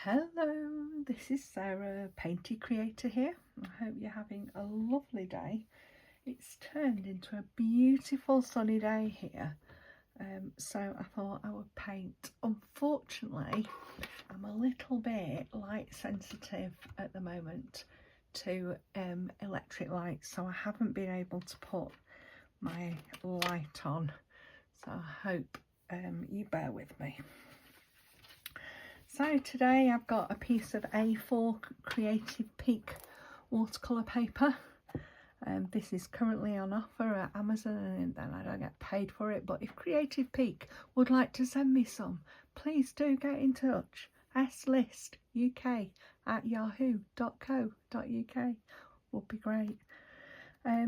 Hello, this is Sarah, Painty Creator here. I hope you're having a lovely day. It's turned into a beautiful sunny day here, so I thought I would paint. Unfortunately, I'm a little bit light sensitive at the moment to electric lights, so I haven't been able to put my light on, so I hope you bear with me. So today I've got a piece of A4 Creative Peak watercolour paper. This is currently on offer at Amazon, and then I don't get paid for it, but if Creative Peak would like to send me some, please do get in touch. slistuk@yahoo.co.uk would be great. I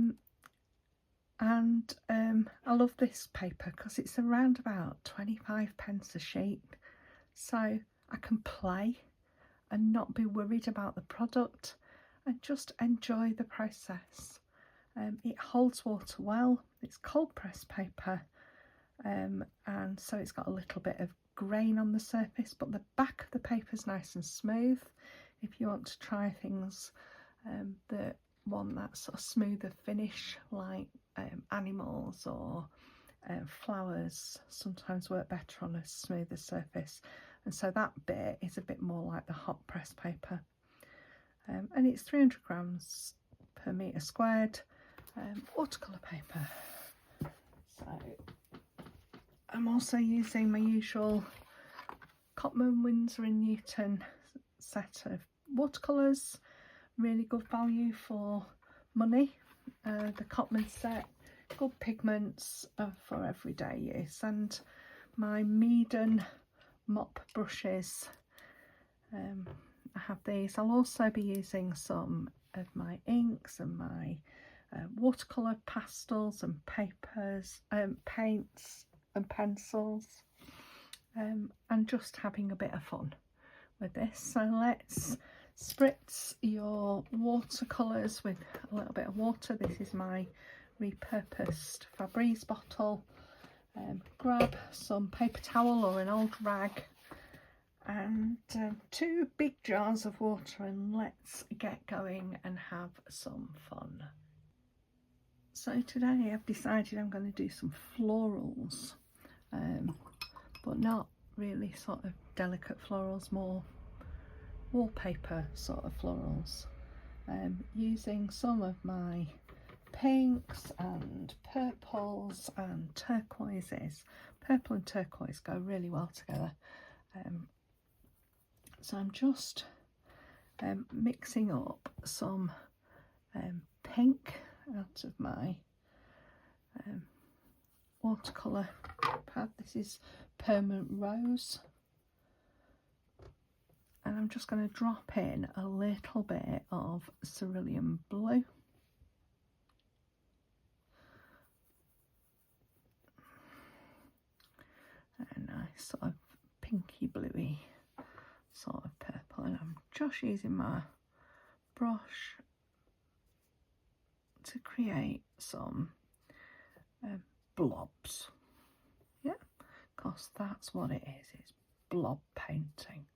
love this paper because it's around about 25p a sheet, so I can play and not be worried about the product and just enjoy the process. It holds water well, it's cold press paper, and so it's got a little bit of grain on the surface, but the back of the paper is nice and smooth. If you want to try things that want that sort of smoother finish, like animals or flowers sometimes work better on a smoother surface, and so that bit is a bit more like the hot press paper, and it's 300 grams per metre squared watercolour paper. So I'm also using my usual Cotman, Winsor and Newton set of watercolours, really good value for money. The Cotman set, good pigments for everyday use, and my Meaden mop brushes. I have these. I'll also be using some of my inks and my watercolour pastels and papers, paints and pencils, and just having a bit of fun with this. So let's spritz your watercolours with a little bit of water. This is my repurposed Febreze bottle. Grab some paper towel or an old rag and 2 big jars of water, and let's get going and have some fun. So today I've decided I'm going to do some florals, but not really sort of delicate florals, more wallpaper sort of florals, using some of my pinks and purples and turquoises. Purple and turquoise go really well together, so I'm just mixing up some pink out of my watercolour pad. This is Permanent Rose, and I'm just going to drop in a little bit of cerulean blue. A nice sort of pinky bluey sort of purple, and I'm just using my brush to create some blobs. Yeah, because that's what it is, it's blob painting.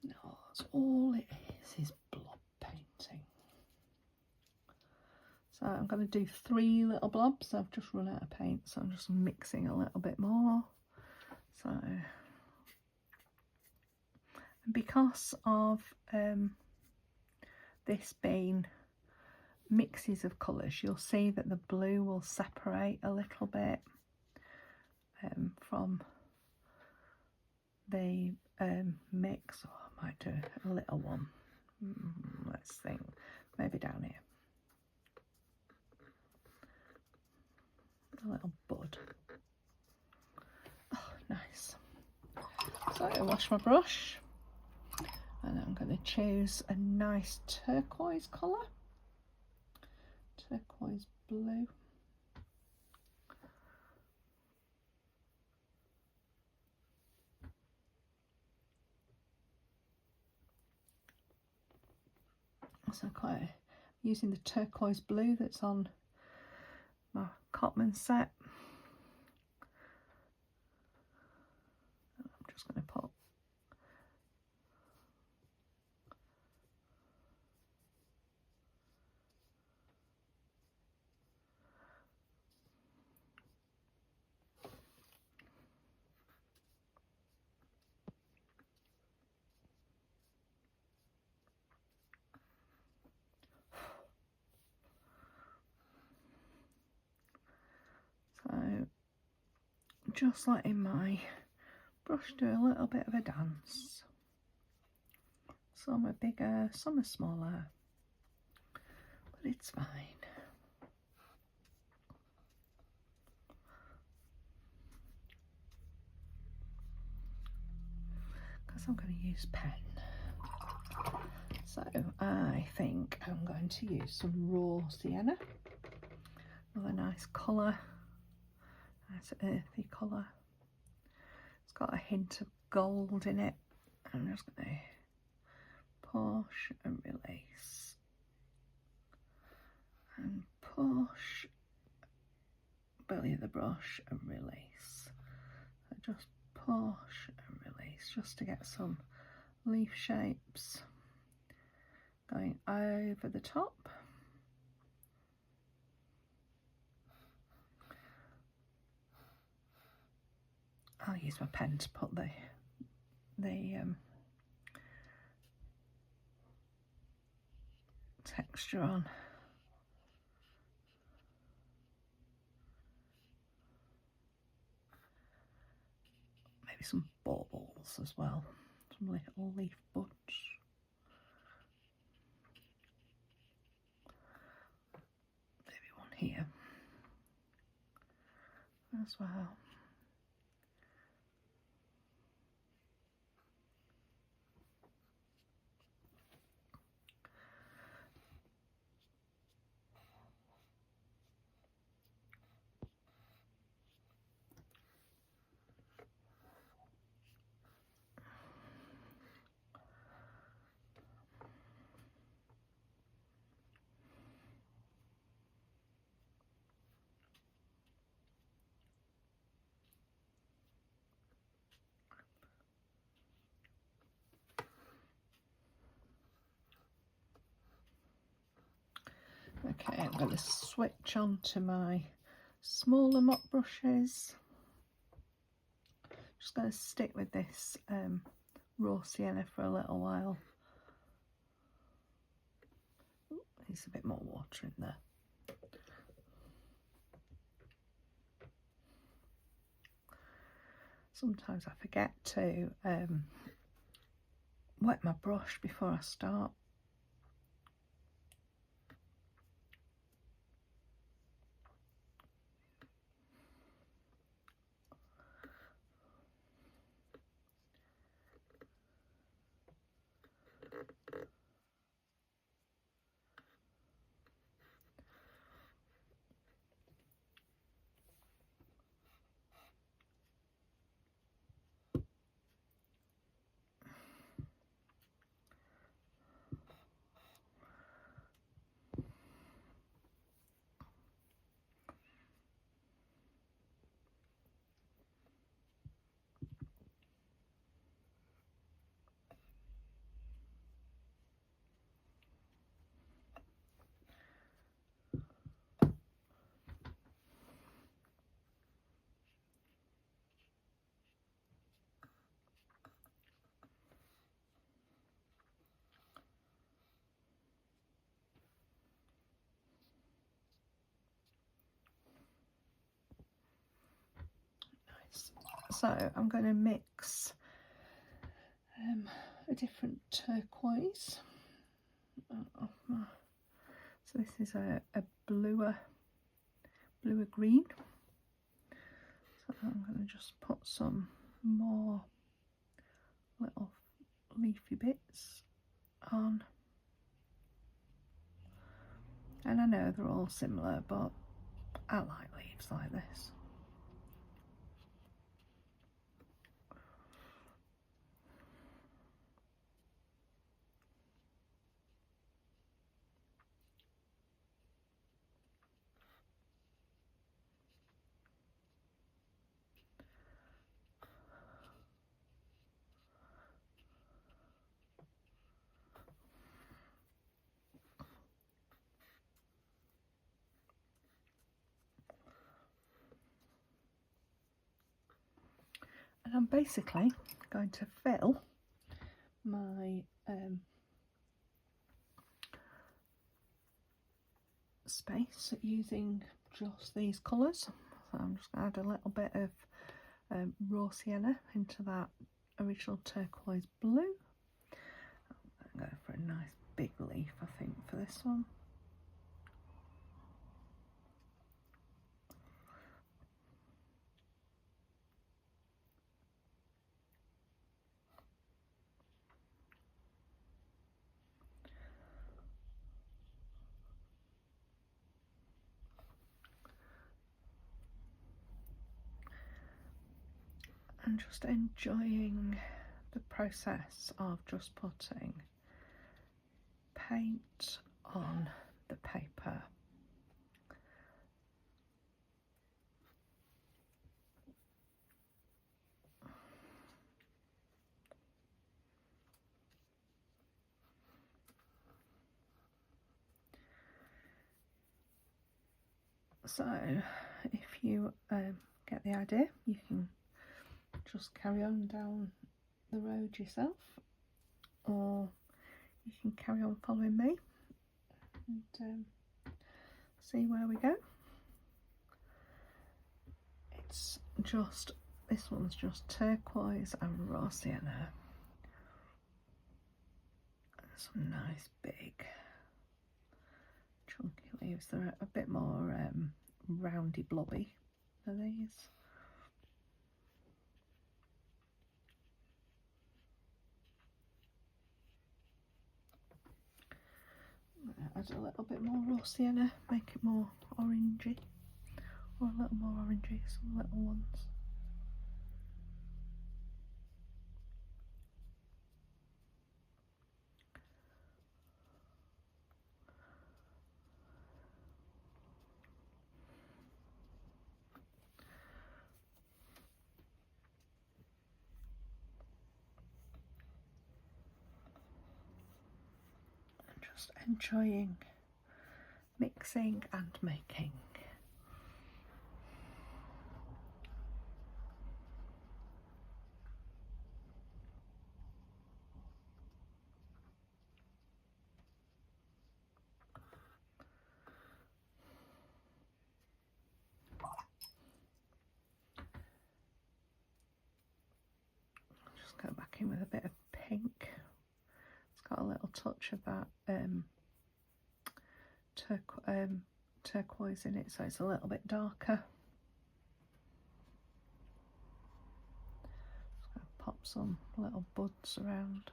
No, that's all it is blob painting. So I'm going to do 3 little blobs. I've just run out of paint, so I'm just mixing a little bit more. So, and because of this being mixes of colours, you'll see that the blue will separate a little bit from the mix. Oh, I might do a little one. Let's think, maybe down here. A little bud. Oh, nice. So I wash my brush, and I'm going to choose a nice turquoise colour, turquoise blue. So quite using the turquoise blue that's on my Cotman set, just going to put so just letting my brush do a little bit of a dance. Some are bigger, some are smaller, but it's fine. Because I'm going to use pen. So I think I'm going to use some raw sienna. Another nice colour, nice earthy colour. It's got a hint of gold in it. I'm just going to push and release. And push, belly of the brush and release. So just push and release just to get some leaf shapes going over the top. I'll use my pen to put the texture on. Maybe some baubles as well, some little leaf buds. Maybe one here as well. Okay, I'm going to switch on to my smaller mop brushes. Just going to stick with this raw sienna for a little while. Needs a bit more water in there. Sometimes I forget to wet my brush before I start. So I'm going to mix a different turquoise. So this is a bluer green. So I'm going to just put some more little leafy bits on. And I know they're all similar, but I like leaves like this. And I'm basically going to fill my space using just these colours. So I'm just going to add a little bit of raw sienna into that original turquoise blue. I'm going to go for a nice big leaf, I think, for this one. And just enjoying the process of just putting paint on the paper. So if you get the idea, you can just carry on down the road yourself, or you can carry on following me and see where we go. It's just, this one's just turquoise and raw sienna. Some nice big chunky leaves. They're a bit more roundy blobby than these. Add a little bit more raw sienna, make it more orangey, or a little more orangey, some little ones. And just enjoying mixing and making. Just go back in with a bit of pink. It's got a little touch of that turquoise in it, so it's a little bit darker. Just going to pop some little buds around.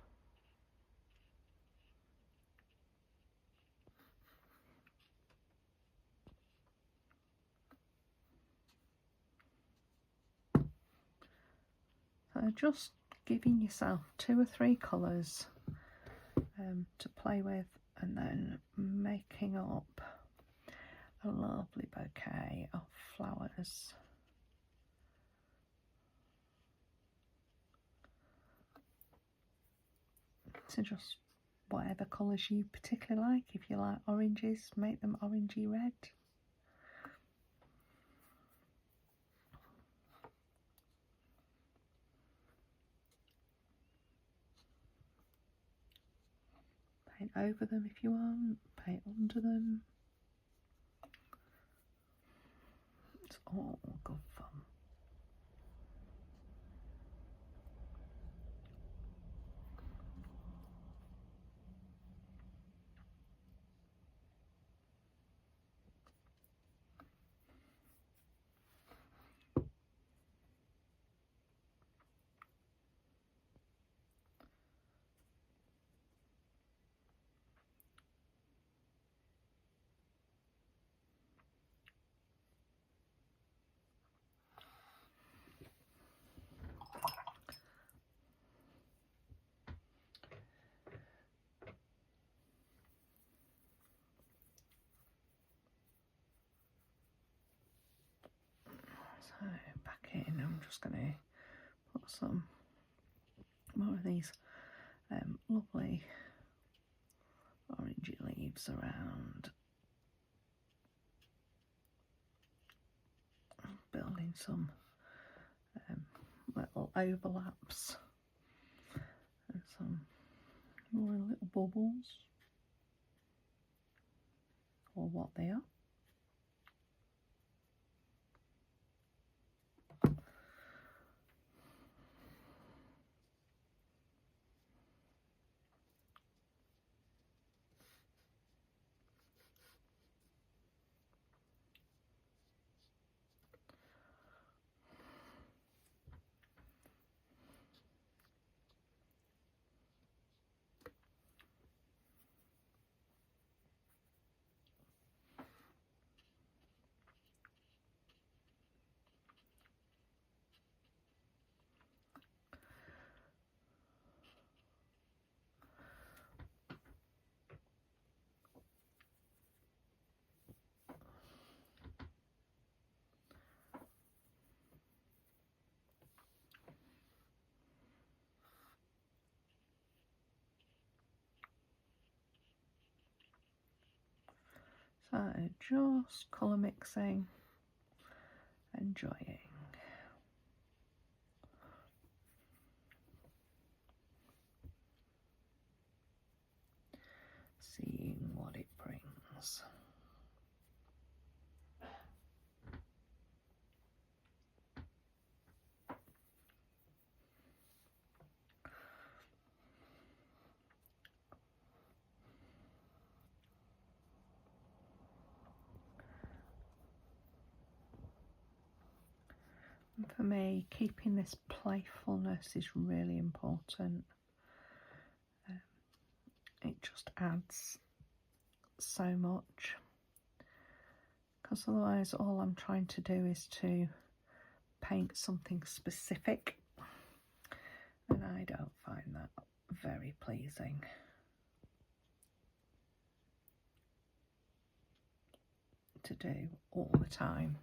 So just giving yourself 2 or 3 colours to play with, and then making up a lovely bouquet of flowers. So just whatever colours you particularly like. If you like oranges, make them orangey red. Paint over them if you want, paint under them. It's all good fun. So back in, I'm just going to put some more of these lovely orangey leaves around, building some little overlaps and some more little bubbles, or what they are. So just colour mixing, enjoying. Seeing what it brings. And for me, keeping this playfulness is really important. It just adds so much, because otherwise all I'm trying to do is to paint something specific, and I don't find that very pleasing. To do all the time.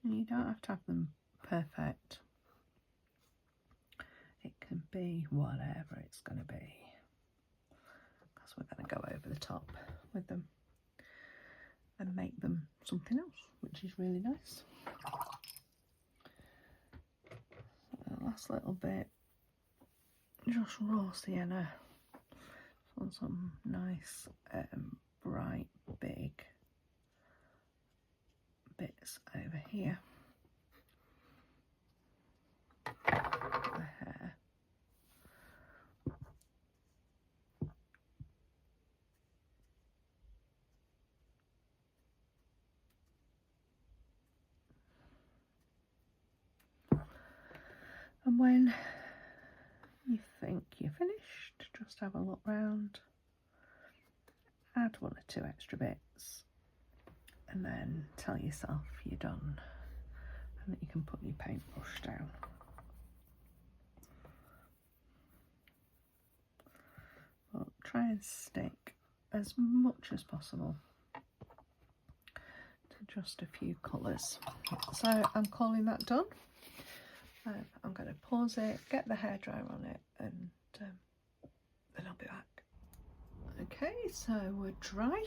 And you don't have to have them perfect. It can be whatever it's going to be, because we're going to go over the top with them and make them something else, which is really nice. So the last little bit, just raw sienna on some nice bright big bits over here. The hair. And when you think you're finished, just have a look round, add 1 or 2 extra bits, and then tell yourself you're done, and that you can put your paintbrush down. But try and stick as much as possible to just a few colours. So I'm calling that done. I'm going to pause it, get the hairdryer on it, and then I'll be back. Okay, so we're dry,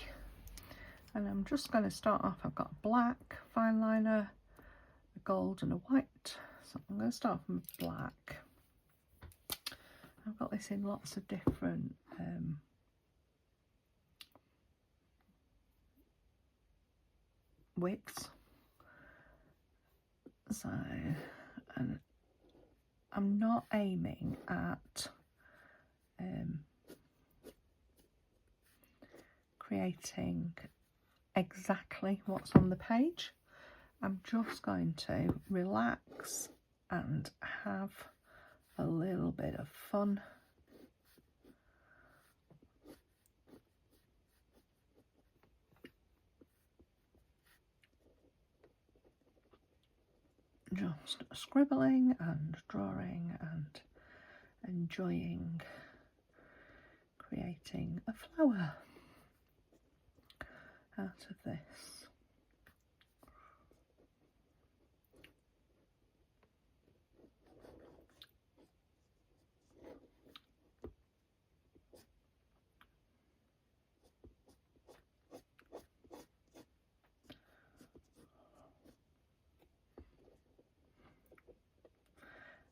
And I'm just going to start off, I've got black fineliner, a gold and a white. So I'm going to start from black. I've got this in lots of different widths. So, and I'm not aiming at creating exactly what's on the page. I'm just going to relax and have a little bit of fun. Just scribbling and drawing and enjoying creating a flower out of this.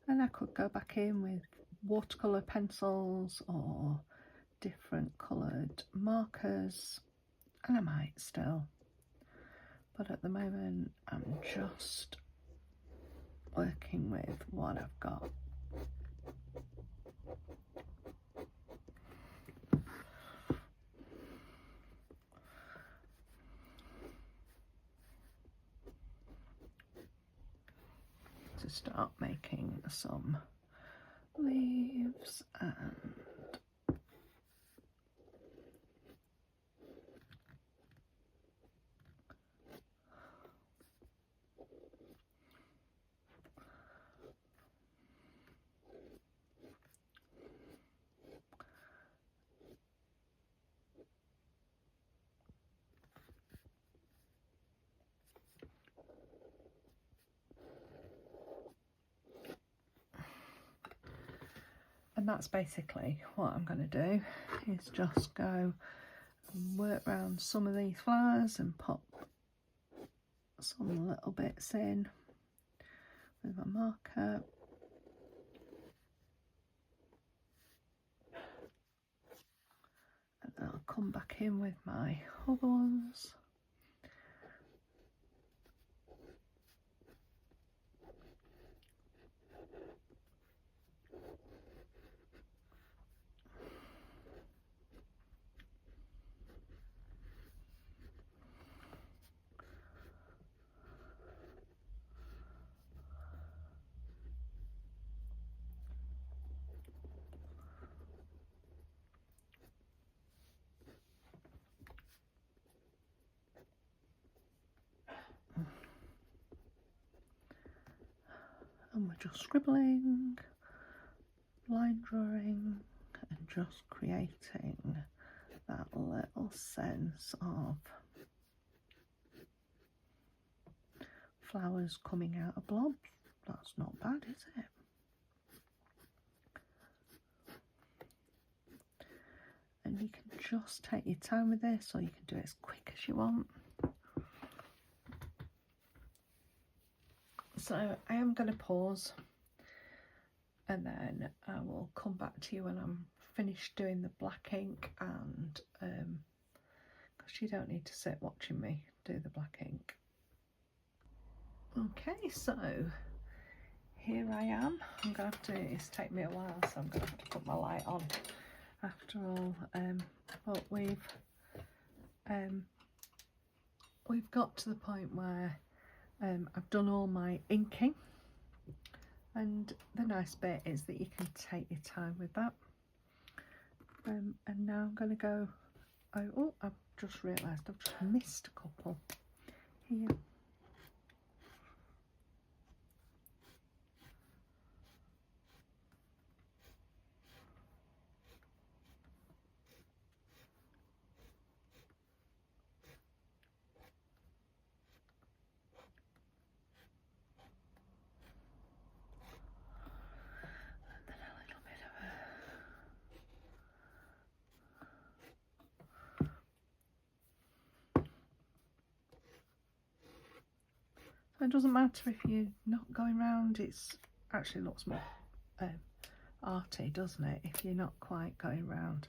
And I could go back in with watercolour pencils or different coloured markers, and I might still, but at the moment I'm just working with what I've got. To start making some leaves and that's basically what I'm going to do, is just go and work around some of these flowers and pop some little bits in with my marker. And I'll come back in with my other ones. And we're just scribbling, line drawing, and just creating that little sense of flowers coming out of blobs. That's not bad, is it? And you can just take your time with this, or you can do it as quick as you want. So I am going to pause, and then I will come back to you when I'm finished doing the black ink, and because you don't need to sit watching me do the black ink. Okay, so here I am. I'm going to have to, it's taken me a while, so I'm going to have to put my light on after all. But we've got to the point where I've done all my inking, and the nice bit is that you can take your time with that. And now I'm going to go, oh, I've just realised I've just missed a couple here. It doesn't matter if you're not going round, it's actually looks more arty, doesn't it, if you're not quite going round.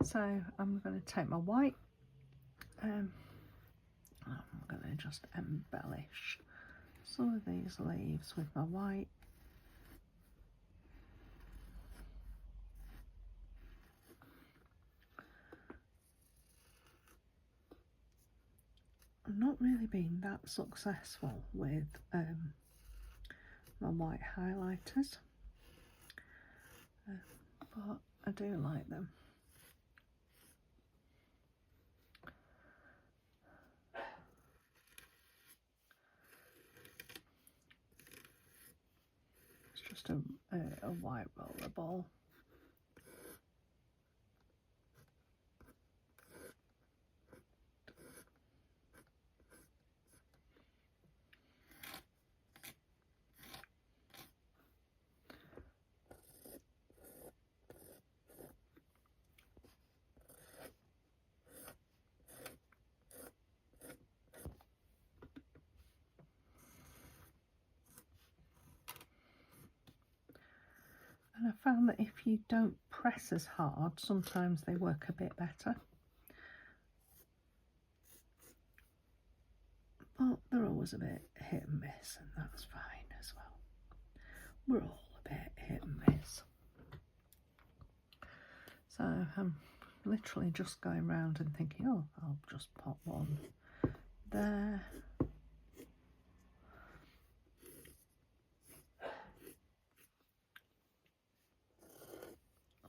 So I'm going to take my white, I'm going to just embellish some of these leaves with my white. I've not really been that successful with my white highlighters, but I do like them. It's just a white roller ball. And I found that if you don't press as hard, sometimes they work a bit better. But they're always a bit hit and miss, and that's fine as well. We're all a bit hit and miss. So I'm literally just going around and thinking, oh, I'll just pop one there.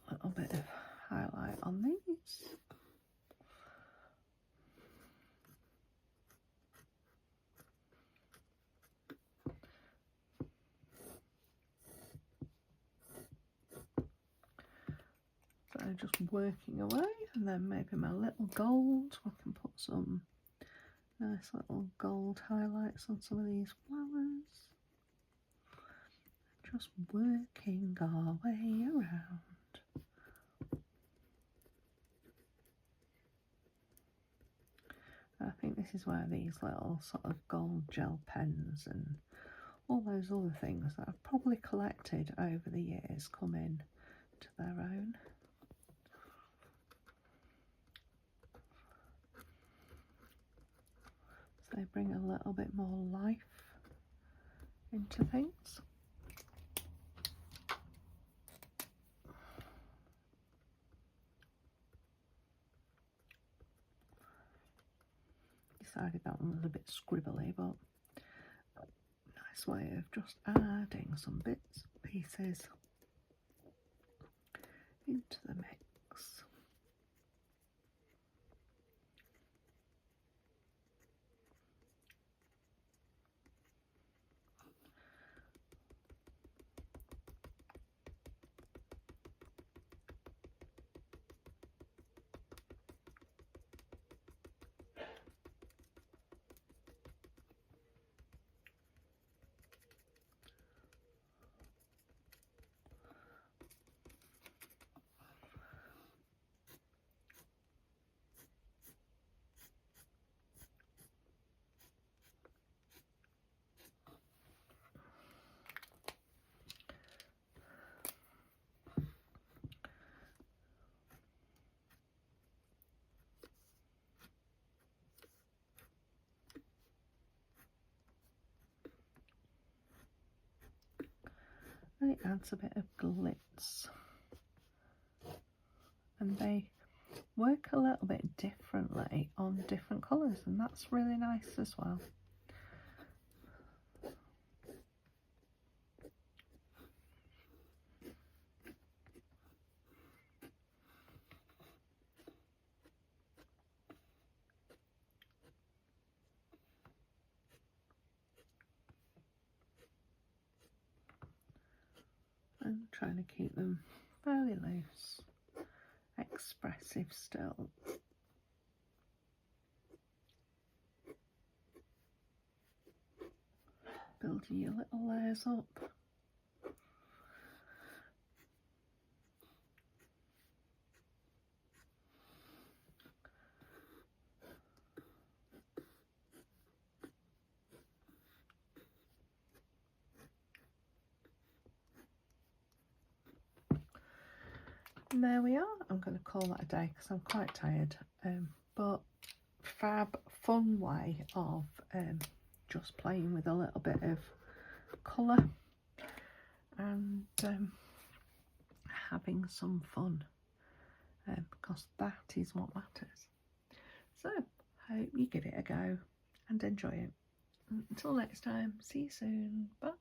A little bit of highlight on these. So just working away, and then maybe my little gold, I can put some nice little gold highlights on some of these flowers. Just working our way around. I think this is where these little sort of gold gel pens and all those other things that I've probably collected over the years come in to their own. So they bring a little bit more life into things. Decided that one was a bit scribbly, but nice way of just adding some bits and pieces into the mix. And it adds a bit of glitz, and they work a little bit differently on different colours, and that's really nice as well. I'm trying to keep them fairly loose, expressive still. Building your little layers up. And there we are. I'm going to call that a day because I'm quite tired. But fab, fun way of just playing with a little bit of colour and having some fun, because that is what matters. So hope you give it a go and enjoy it. Until next time, see you soon. Bye.